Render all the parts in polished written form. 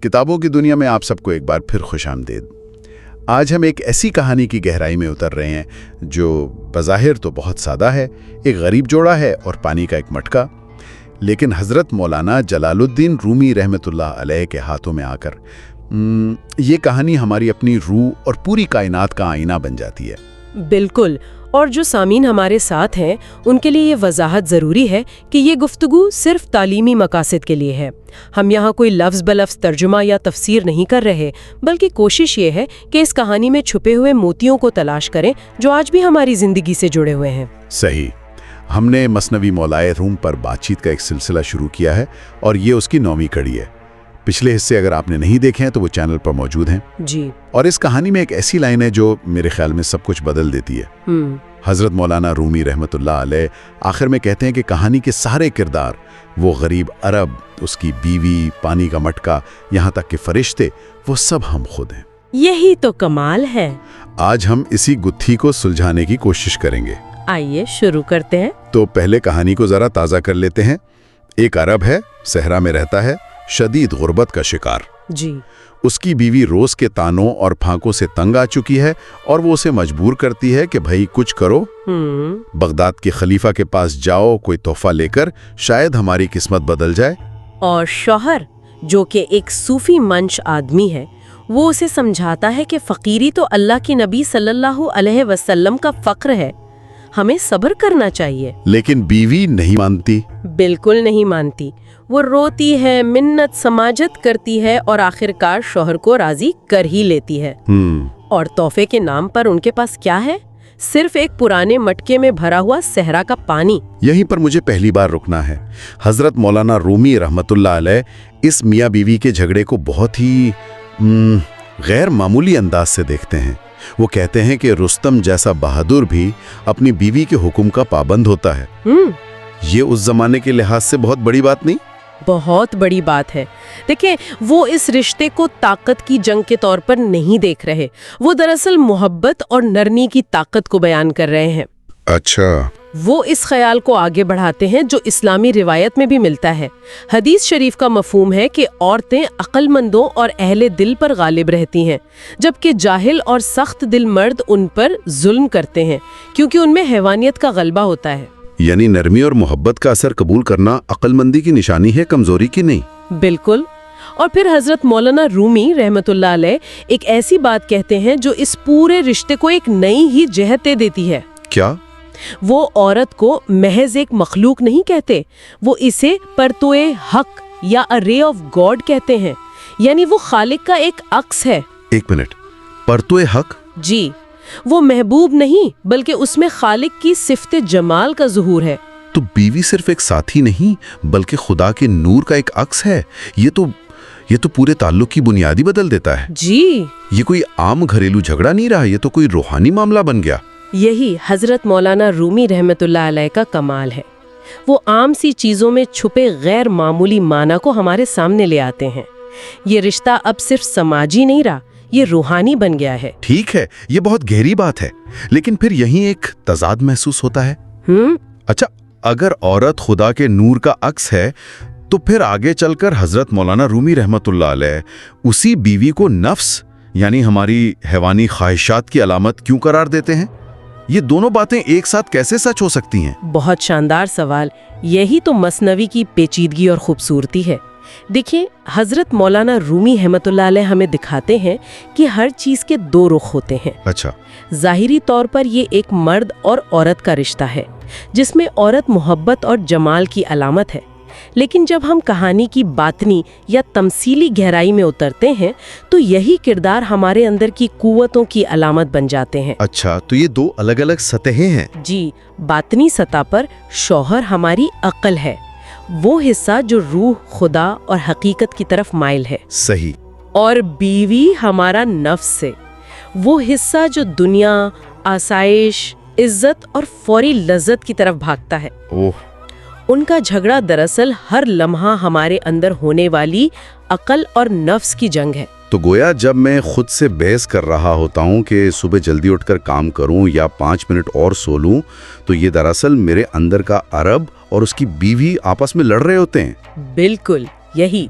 किताबों की दुनिया में आप सबको एक बार फिर खुशामदीद। आज हम एक ऐसी कहानी की गहराई में उतर रहे हैं जो बज़ाहिर तो बहुत सादा है। एक गरीब जोड़ा है और पानी का एक मटका, लेकिन हज़रत मौलाना जलालुद्दीन रूमी रहमतुल्लाह अलैह के हाथों में आकर ये कहानी हमारी अपनी रूह और पूरी कायनात का आईना बन जाती है। बिल्कुल। और जो सामीन हमारे साथ हैं उनके लिए ये वजाहत ज़रूरी है कि ये गुफ्तगू सिर्फ तालीमी मकासद के लिए है। हम यहाँ कोई लफ्ज़ बलफ्ज़ तर्जुमा या तफसीर नहीं कर रहे, बल्कि कोशिश ये है कि इस कहानी में छुपे हुए मोतियों को तलाश करें जो आज भी हमारी ज़िंदगी से जुड़े हुए हैं। सही। हमने मसनवी मौलाए रूम पर बातचीत का एक सिलसिला शुरू किया है और ये उसकी 9वीं कड़ी है। पिछले हिस्से अगर आपने नहीं देखे हैं तो वो चैनल पर मौजूद हैं जी। और इस कहानी में एक ऐसी लाइन है जो मेरे ख्याल में सब कुछ बदल देती है। हज़रत मौलाना रूमी रहमतुल्लाह अलैह आखिर में कहते हैं कि कहानी के सारे किरदार, वो गरीब अरब, उसकी बीवी, पानी का मटका, यहाँ तक कि फरिश्ते, वो सब हम खुद हैं। यही तो कमाल है। आज हम इसी गुत्थी को सुलझाने की कोशिश करेंगे। आइए शुरू करते हैं। तो पहले कहानी को जरा ताज़ा कर लेते हैं। एक अरब है, सहरा में रहता है, शदीद गुर्बत का शिकार जी। उसकी बीवी रोज के तानों और फांकों से तंग आ चुकी है और वो उसे मजबूर करती है कि भाई कुछ करो, बगदाद के खलीफा के पास जाओ, कोई तोहफा लेकर, शायद हमारी किस्मत बदल जाए। और शौहर, जो कि एक सूफी मंच आदमी है, वो उसे समझाता है कि फकीरी तो अल्लाह की नबी सल्लल्लाहु अलैहि वसल्लम का फक्र है, हमें सब्र करना चाहिए। लेकिन बीवी नहीं मानती। बिल्कुल नहीं मानती। वो रोती है, मिन्नत समाजत करती है और आखिरकार शौहर को राजी कर ही लेती है। और तोहफे के नाम पर उनके पास क्या है? सिर्फ एक पुराने मटके में भरा हुआ सहरा का पानी। यहीं पर मुझे पहली बार रुकना है। हजरत मौलाना रूमी रहमतुल्लाह अलैह इस मियाँ बीवी के झगड़े को बहुत ही गैर मामूली अंदाज से देखते हैं। वो कहते हैं कि रुस्तम जैसा बहादुर भी अपनी बीवी के हुक्म का पाबंद होता है। ये उस जमाने के लिहाज से बहुत बड़ी बात नहीं? बहुत बड़ी बात है। देखिए, वो इस रिश्ते को ताकत की जंग के तौर पर नहीं देख रहे, वो दरअसल मोहब्बत और नरमी की ताकत को बयान कर रहे हैं। अच्छा। वो इस ख्याल को आगे बढ़ाते हैं जो इस्लामी रिवायत में भी मिलता है। हदीस शरीफ का मफहूम है कि औरतें अक्लमंदों और अहले दिल पर गालिब रहती हैं, जबकि जाहिल और सख्त दिल मर्द उन पर जुल्म करते हैं, क्योंकि उनमें हैवानियत का गलबा होता है। यानी नरमी और मोहब्बत का असर कबूल करना अक्लमंदी की निशानी है, कमजोरी की नहीं। बिल्कुल। और फिर हजरत मौलाना रूमी रहमतुल्लाह अलैह एक ऐसी बात कहते हैं जो इस पूरे रिश्ते को एक नई ही जहत देती है। क्या? वो औरत को महज एक मखलूक नहीं कहते, वो इसे परतोए हक या अ रे ऑफ गॉड कहते हैं, यानी वो खालिक का एक अक्स है। एक मिनट, परतोए हक? जी। वो महबूब नहीं बल्कि उसमें खालिक की सिफते जमाल का ज़ुहूर है। तो बीवी सिर्फ एक साथी नहीं बल्कि खुदा के नूर का एक अक्स है। ये तो पूरे ताल्लुक की बुनियादी बदल देता है। जी। ये कोई आम घरेलू झगड़ा नहीं रहा, ये तो कोई रूहानी मामला बन गया। यही हजरत मौलाना रूमी रहमतुल्लाह अलैह का कमाल है। वो आम सी चीजों में छुपे गैर मामूली माना को हमारे सामने ले आते हैं। ये रिश्ता अब सिर्फ समाजी नहीं रहा, ये रूहानी बन गया है। ठीक है, ये बहुत गहरी बात है, लेकिन फिर यहीं एक तजाद महसूस होता है। अच्छा, अगर औरत खुदा के नूर का अक्स है तो फिर आगे चलकर हजरत मौलाना रूमी रहमतुल्लाह अलैह उसी बीवी को नफ्स यानी हमारी हैवानी ख्वाहिशात की अलामत क्यों करार देते हैं? ये दोनों बातें एक साथ कैसे सच हो सकती हैं? बहुत शानदार सवाल। यही तो मसनवी की पेचीदगी और खूबसूरती है। देखिए, हजरत मौलाना रूमी रहमतुल्लाह अलैह हमें दिखाते हैं कि हर चीज के दो रुख होते हैं। अच्छा। जाहिरी तौर पर ये एक मर्द और औरत का रिश्ता है जिसमें औरत मोहब्बत और जमाल की अलामत है, लेकिन जब हम कहानी की बातनी या तमसीली गहराई में उतरते हैं तो यही किरदार हमारे अंदर की कुव्वतों की अलामत बन जाते हैं। अच्छा, तो ये दो अलग अलग सतहें हैं। जी। बातनी सतह पर शौहर हमारी अक्ल है, वो हिस्सा जो रूह, खुदा और हकीकत की तरफ माइल है। सही। और बीवी हमारा नफ्स से, वो हिस्सा जो दुनिया, आसाइश, इज्जत और फौरी लज्जत की तरफ भागता है। ओह। उनका झगड़ा दरअसल हर लम्हा हमारे अंदर होने वाली अकल और नफ्स की जंग है। तो गोया जब मैं खुद से बहस कर रहा होता हूँ कि सुबह जल्दी उठकर काम करूँ या 5 मिनट और सो लूँ, तो ये दरअसल मेरे अंदर का अरब और उसकी बीवी आपस में लड़ रहे होते हैं। बिल्कुल यही।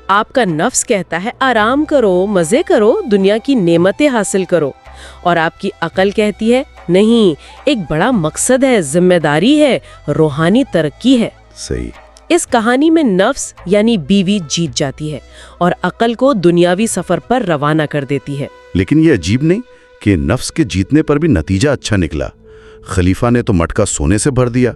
آپ کا نفس کہتا ہے آرام کرو، مزے کرو، دنیا کی نعمتیں حاصل کرو، اور آپ کی عقل کہتی ہے نہیں، ایک بڑا مقصد ہے، ذمہ داری ہے، روحانی ترقی ہے۔ صحیح۔ اس کہانی میں نفس یعنی بیوی جیت جاتی ہے اور عقل کو دنیاوی سفر پر روانہ کر دیتی ہے۔ لیکن یہ عجیب نہیں کہ نفس کے جیتنے پر بھی نتیجہ اچھا نکلا؟ خلیفہ نے تو مٹکا سونے سے بھر دیا۔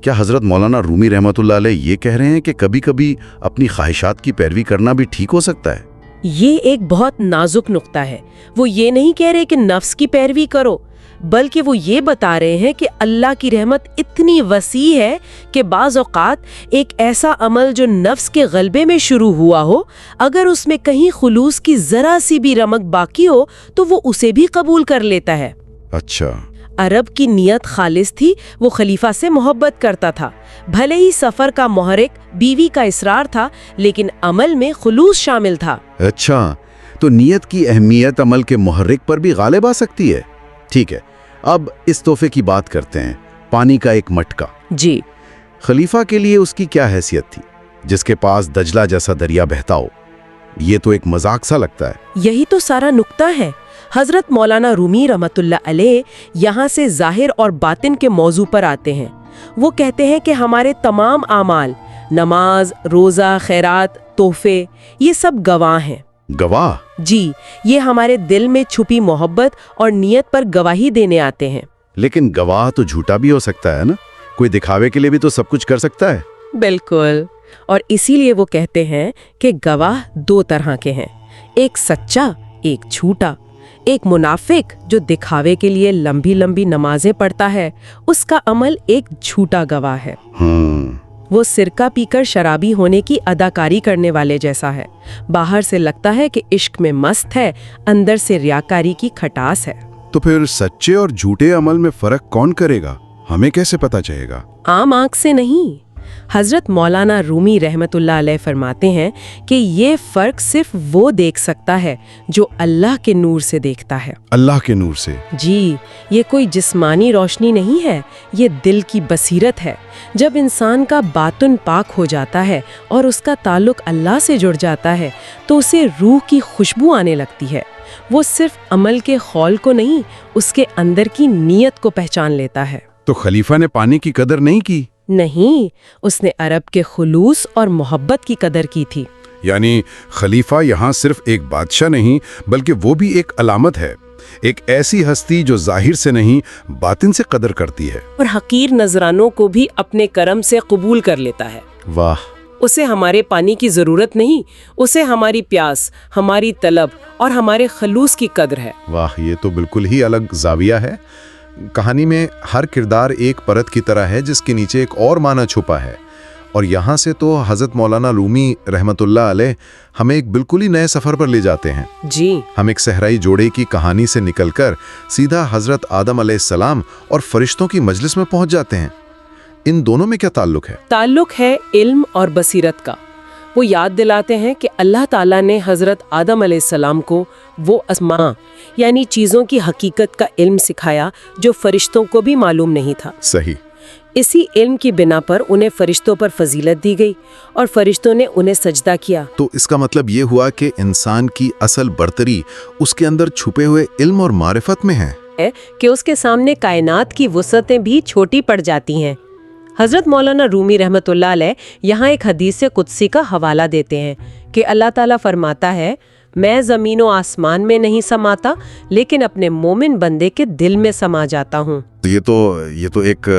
کیا حضرت مولانا رومی رحمۃ اللہ علیہ یہ کہہ رہے ہیں کہ کبھی کبھی اپنی خواہشات کی پیروی کرنا بھی ٹھیک ہو سکتا ہے؟ یہ ایک بہت نازک نقطہ ہے۔ وہ یہ نہیں کہہ رہے کہ نفس کی پیروی کرو، بلکہ وہ یہ بتا رہے ہیں کہ اللہ کی رحمت اتنی وسیع ہے کہ بعض اوقات ایک ایسا عمل جو نفس کے غلبے میں شروع ہوا ہو، اگر اس میں کہیں خلوص کی ذرا سی بھی رمق باقی ہو تو وہ اسے بھی قبول کر لیتا ہے۔ اچھا۔ عرب کی نیت خالص تھی، وہ خلیفہ سے محبت کرتا تھا، بھلے ہی سفر کا محرک بیوی کا اصرار تھا، لیکن عمل میں خلوص شامل تھا۔ اچھا، تو نیت کی اہمیت عمل کے محرک پر بھی غالب آ سکتی ہے۔ ٹھیک ہے، اب اس تحفے کی بات کرتے ہیں، پانی کا ایک مٹکا۔ جی۔ خلیفہ کے لیے اس کی کیا حیثیت تھی، جس کے پاس دجلہ جیسا دریا بہتا ہو؟ یہ تو ایک مذاق سا لگتا ہے۔ یہی تو سارا نکتہ ہے۔ حضرت مولانا رومی رحمۃ اللہ علیہ یہاں سے ظاہر اور باطن کے موضوع پر آتے ہیں۔ وہ کہتے ہیں کہ ہمارے تمام اعمال، نماز، روزہ، خیرات، تحفے، یہ سب گواہ ہیں۔ گواہ؟ جی، یہ ہمارے دل میں چھپی محبت اور نیت پر گواہی دینے آتے ہیں۔ لیکن گواہ تو جھوٹا بھی ہو سکتا ہے نا؟ کوئی دکھاوے کے لیے بھی تو سب کچھ کر سکتا ہے۔ بالکل، اور اسی لیے وہ کہتے ہیں کہ گواہ دو طرح کے ہیں، ایک سچا، ایک جھوٹا۔ ایک منافق جو دکھاوے کے لیے لمبی لمبی نمازیں پڑھتا ہے، اس کا عمل ایک جھوٹا گواہ ہے۔ وہ سرکہ پی کر شرابی ہونے کی اداکاری کرنے والے جیسا ہے، باہر سے لگتا ہے کہ عشق میں مست ہے، اندر سے ریاکاری کی کھٹاس ہے۔ تو پھر سچے اور جھوٹے عمل میں فرق کون کرے گا؟ ہمیں کیسے پتا چلے گا؟ عام آنکھ سے نہیں۔ حضرت مولانا رومی رحمۃ اللہ علیہ فرماتے ہیں کہ یہ فرق صرف وہ دیکھ سکتا ہے جو اللہ کے نور سے دیکھتا ہے۔ اللہ کے نور سے؟ جی، یہ کوئی جسمانی روشنی نہیں ہے، یہ دل کی بصیرت ہے۔ جب انسان کا باطن پاک ہو جاتا ہے اور اس کا تعلق اللہ سے جڑ جاتا ہے تو اسے روح کی خوشبو آنے لگتی ہے۔ وہ صرف عمل کے خول کو نہیں، اس کے اندر کی نیت کو پہچان لیتا ہے۔ تو خلیفہ نے پانی کی قدر نہیں کی؟ نہیں، اس نے عرب کے خلوص اور محبت کی قدر کی تھی۔ یعنی خلیفہ یہاں صرف ایک بادشاہ نہیں بلکہ وہ بھی ایک علامت ہے، ایک ایسی ہستی جو ظاہر سے نہیں باطن سے قدر کرتی ہے، اور حقیر نذرانوں کو بھی اپنے کرم سے قبول کر لیتا ہے۔ واہ! اسے ہمارے پانی کی ضرورت نہیں، اسے ہماری پیاس، ہماری طلب اور ہمارے خلوص کی قدر ہے۔ واہ، یہ تو بالکل ہی الگ زاویہ ہے۔ کہانی میں ہر کردار ایک پرت کی طرح ہے جس کے نیچے ایک اور معنی چھپا ہے، اور یہاں سے تو حضرت مولانا رومی رحمۃ اللہ علیہ ہمیں ایک بالکل ہی نئے سفر پر لے جاتے ہیں۔ جی، ہم ایک صحرائی جوڑے کی کہانی سے نکل کر سیدھا حضرت آدم علیہ السلام اور فرشتوں کی مجلس میں پہنچ جاتے ہیں۔ ان دونوں میں کیا تعلق ہے؟ تعلق ہے علم اور بصیرت کا۔ وہ یاد دلاتے ہیں کہ اللہ تعالیٰ نے حضرت آدم علیہ السلام کو وہ اسماء یعنی چیزوں کی حقیقت کا علم سکھایا جو فرشتوں کو بھی معلوم نہیں تھا۔ صحیح۔ اسی علم کی بنا پر انہیں فرشتوں پر فضیلت دی گئی اور فرشتوں نے انہیں سجدہ کیا۔ تو اس کا مطلب یہ ہوا کہ انسان کی اصل برتری اس کے اندر چھپے ہوئے علم اور معرفت میں ہے کہ اس کے سامنے کائنات کی وسعتیں بھی چھوٹی پڑ جاتی ہیں۔ حضرت مولانا رومی رحمۃ اللہ علیہ یہاں ایک حدیث قدسی کا حوالہ دیتے ہیں کہ اللہ تعالیٰ فرماتا ہے، میں زمین و آسمان میں نہیں سماتا لیکن اپنے مومن بندے کے دل میں سما جاتا ہوں۔ یہ تو ایک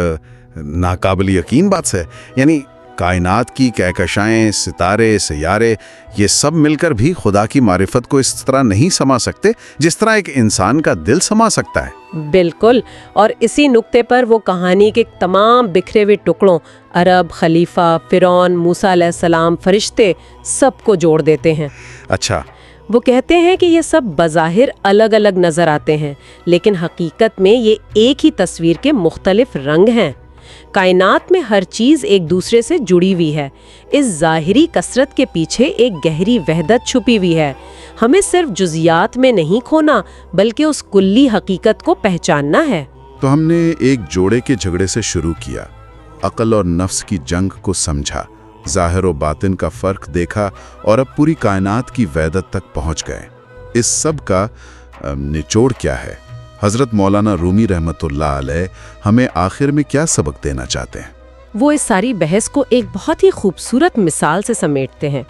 ناقابل یقین بات ہے، یعنی کائنات کی کہکشائیں، ستارے، سیارے، یہ سب مل کر بھی خدا کی معرفت کو اس طرح نہیں سما سکتے جس طرح ایک انسان کا دل سما سکتا ہے۔ بالکل، اور اسی نقطے پر وہ کہانی کے تمام بکھرے ہوئے ٹکڑوں، عرب، خلیفہ، فرعون، موسیٰ علیہ السلام، فرشتے، سب کو جوڑ دیتے ہیں۔ اچھا۔ وہ کہتے ہیں کہ یہ سب بظاہر الگ الگ نظر آتے ہیں لیکن حقیقت میں یہ ایک ہی تصویر کے مختلف رنگ ہیں۔ کائنات میں ہر چیز ایک دوسرے سے جڑی ہوئی ہے۔ اس ظاہری کثرت کے پیچھے ایک گہری وحدت چھپی ہوئی ہے۔ ہمیں صرف جزیات میں نہیں کھونا بلکہ اس کلی حقیقت کو پہچاننا ہے۔ تو ہم نے ایک جوڑے کے جھگڑے سے شروع کیا، عقل اور نفس کی جنگ کو سمجھا، ज़ाहिर और बातिन का फ़र्क देखा और अब पूरी कायनात की वहदत तक पहुँच गए। इस सब का निचोड़ क्या है? हज़रत मौलाना रूमी रहमतुल्लाह अलैह हमें आखिर में क्या सबक देना चाहते हैं? वो इस सारी बहस को एक बहुत ही खूबसूरत मिसाल से समेटते हैं,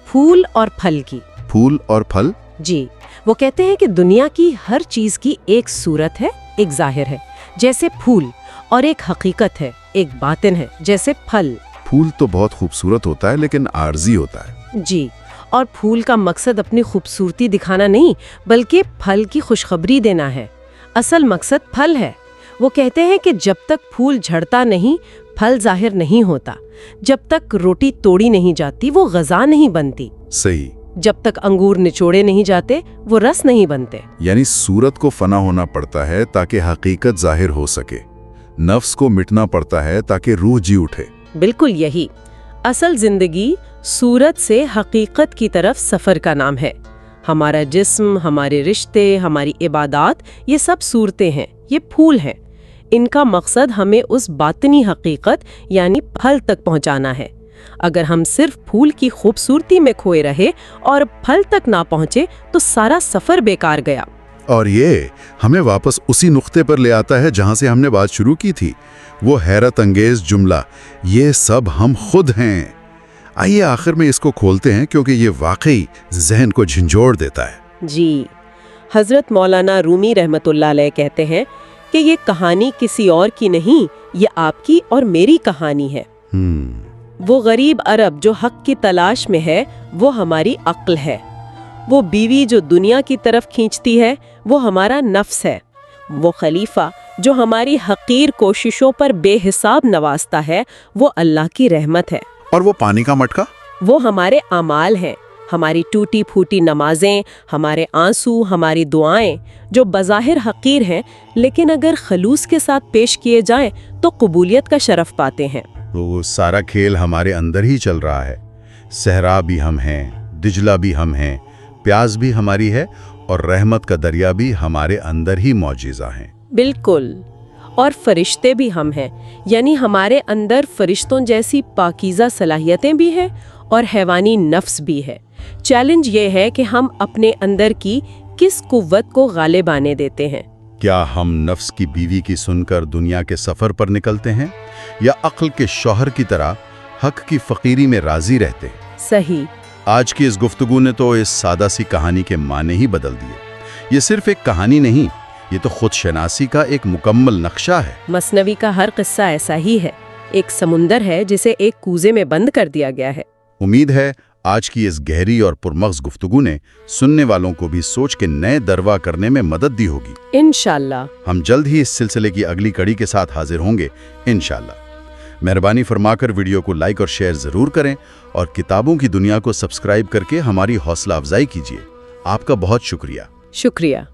फूल और फल की। फूल और फल? जी, वो कहते हैं कि दुनिया की हर चीज़ की एक सूरत है, एक ज़ाहिर है जैसे फूल, और एक हकीकत है, एक बातिन है जैसे फल। फूल तो बहुत खूबसूरत होता है लेकिन आर्जी होता है। जी, और फूल का मकसद अपनी खूबसूरती दिखाना नहीं बल्कि फल की खुशखबरी देना है। असल मकसद फल है। वो कहते हैं कि जब तक फूल झड़ता नहीं फल जाहिर नहीं होता, जब तक रोटी तोड़ी नहीं जाती वो ग़िज़ा नहीं बनती। सही। जब तक अंगूर निचोड़े नहीं जाते वो रस नहीं बनते। यानी सूरत को फना होना पड़ता है ताकि हकीकत जाहिर हो सके, नफ्स को मिटना पड़ता है ताकि रूह जी उठे। बिल्कुल यही असल जिंदगी सूरत से हकीकत की तरफ सफ़र का नाम है। हमारा जिस्म, हमारे रिश्ते, हमारी इबादत, ये सब सूरतें हैं, ये फूल हैं। इनका मकसद हमें उस बातिनी हकीकत यानी फल तक पहुंचाना है। अगर हम सिर्फ फूल की खूबसूरती में खोए रहे और फल तक ना पहुंचे तो सारा सफ़र बेकार गया। और ये हमें वापस उसी नुक्ते पर ले आता है जहां से हमने बात शुरू की थी, वो हैरत अंगेज जुमला, ये सब हम खुद हैं। आइए आखिर में इसको खोलते हैं क्योंकि ये वाकई जहन को झंझोड़ देता है। जी, हज़रत मौलाना रूमी रहमतुल्लाह अलैह कहते हैं कि ये कहानी किसी और की नहीं, ये आपकी और मेरी कहानी है। वो गरीब अरब जो हक की तलाश में है वो हमारी अक्ल है। वो बीवी जो दुनिया की तरफ खींचती है वो हमारा नफ्स है। वो खलीफा जो हमारी हकीर कोशिशों पर बेहिसाब नवाजता है वो अल्लाह की रहमत है। और वो पानी का मटका? वो हमारे अमाल हैं, हमारी टूटी फूटी नमाजें, हमारे आंसू, हमारी दुआएं जो बज़ाहिर हकीर हैं लेकिन अगर खलूस के साथ पेश किए जाएं तो कबूलियत का शरफ पाते हैं। वो सारा खेल हमारे अंदर ही चल रहा है। सहरा भी हम हैं, दिजला भी हम हैं, प्यास भी हमारी है और रहमत का दरिया भी हमारे अंदर ही मौजूदा है। बिल्कुल, और फरिश्ते भी हम हैं, यानी हमारे अंदर फरिश्तों जैसी पाकीज़ा सलाहियतें भी हैं और हैवानी नफ्स भी है। चैलेंज ये है कि हम अपने अंदर की किस कुव्वत को गालिब आने देते हैं। क्या हम नफ्स की बीवी की सुनकर दुनिया के सफ़र पर निकलते हैं या अक्ल के शौहर की तरह हक की फ़कीरी में राज़ी रहते हैं? सही। आज की इस गुफ्तगू ने तो इस सादा सी कहानी के माने ही बदल दिए। ये सिर्फ एक कहानी नहीं, ये तो खुद शनासी का एक मुकम्मल नक्शा है। मसनवी का हर किस्सा ऐसा ही है, एक समुंदर है जिसे एक कूजे में बंद कर दिया गया है। उम्मीद है आज की इस गहरी और पुरमग़्ज़ गुफ्तगू ने सुनने वालों को भी सोच के नए दरवा करने में मदद दी होगी। इंशाल्लाह। हम जल्द ही इस सिलसिले की अगली कड़ी के साथ हाजिर होंगे इंशाल्लाह। मेहरबानी फरमाकर वीडियो को लाइक और शेयर ज़रूर करें और किताबों की दुनिया को सब्सक्राइब करके हमारी हौसला अफजाई कीजिए। आपका बहुत शुक्रिया। शुक्रिया।